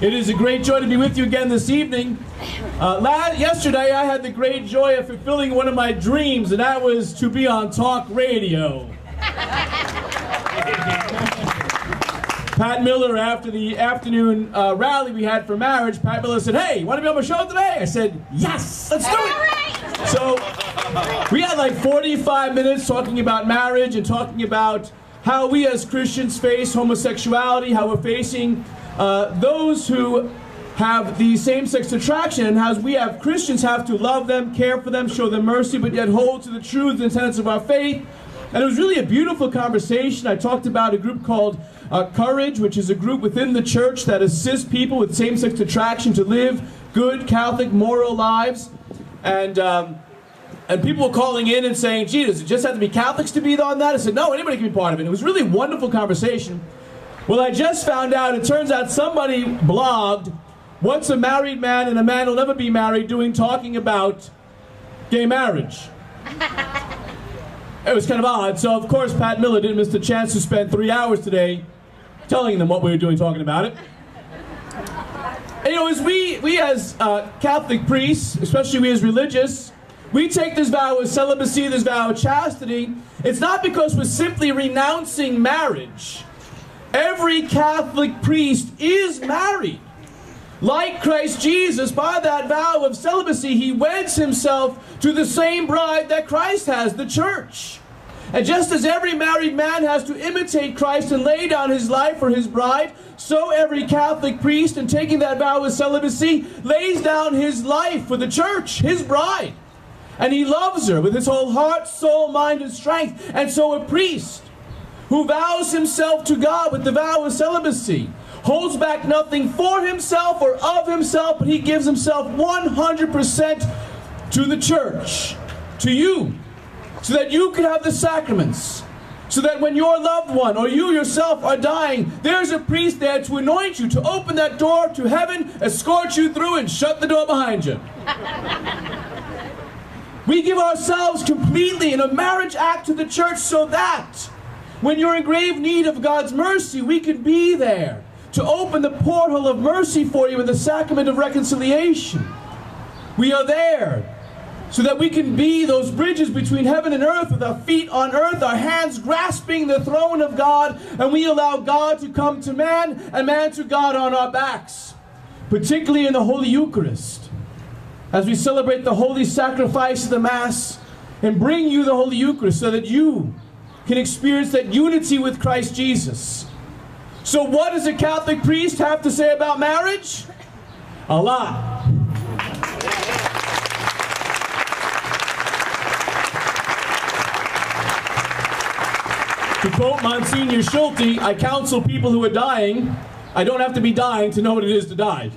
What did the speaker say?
It is a great joy to be with you again this evening. Yesterday I had the great joy of fulfilling one of my dreams, and that was to be on talk radio. Pat Miller, after the afternoon rally we had for marriage, Pat Miller said, "Hey, you want to be on my show today?" I said, "Yes, let's do it." So we had like 45 minutes talking about marriage and talking about how we as Christians face homosexuality, how we're facing those who have the same-sex attraction, and how we have Christians have to love them, care for them, show them mercy, but yet hold to the truths and tenets of our faith. And it was really a beautiful conversation. I talked about a group called Courage, which is a group within the church that assists people with same-sex attraction to live good, Catholic, moral lives. And people were calling in and saying, "Gee, does it just have to be Catholics to be on that?" I said, "No, anybody can be part of it." It was really a wonderful conversation. Well, I just found out, it turns out somebody blogged, "What's a married man and a man who'll never be married talking about gay marriage?" It was kind of odd. So, of course, Pat Miller didn't miss the chance to spend 3 hours today telling them what we were doing, talking about it. And, as we as Catholic priests, especially we as religious, we take this vow of celibacy, this vow of chastity. It's not because we're simply renouncing marriage. Every Catholic priest is married. Like Christ Jesus, by that vow of celibacy, he weds himself to the same bride that Christ has, the church. And just as every married man has to imitate Christ and lay down his life for his bride, so every Catholic priest, in taking that vow of celibacy, lays down his life for the church, his bride. And he loves her with his whole heart, soul, mind, and strength. And so a priest who vows himself to God with the vow of celibacy holds back nothing for himself or of himself, but he gives himself 100% to the church, to you, so that you can have the sacraments, so that when your loved one or you yourself are dying, there's a priest there to anoint you, to open that door to heaven, escort you through, and shut the door behind you. We give ourselves completely in a marriage act to the church so that when you're in grave need of God's mercy, we can be there to open the portal of mercy for you in the sacrament of reconciliation. We are there so that we can be those bridges between heaven and earth, with our feet on earth, our hands grasping the throne of God, and we allow God to come to man and man to God on our backs, particularly in the Holy Eucharist, as we celebrate the holy sacrifice of the Mass and bring you the Holy Eucharist so that you can experience that unity with Christ Jesus. So what does a Catholic priest have to say about marriage? A lot. To quote Monsignor Schulte, "I counsel people who are dying, I don't have to be dying to know what it is to die."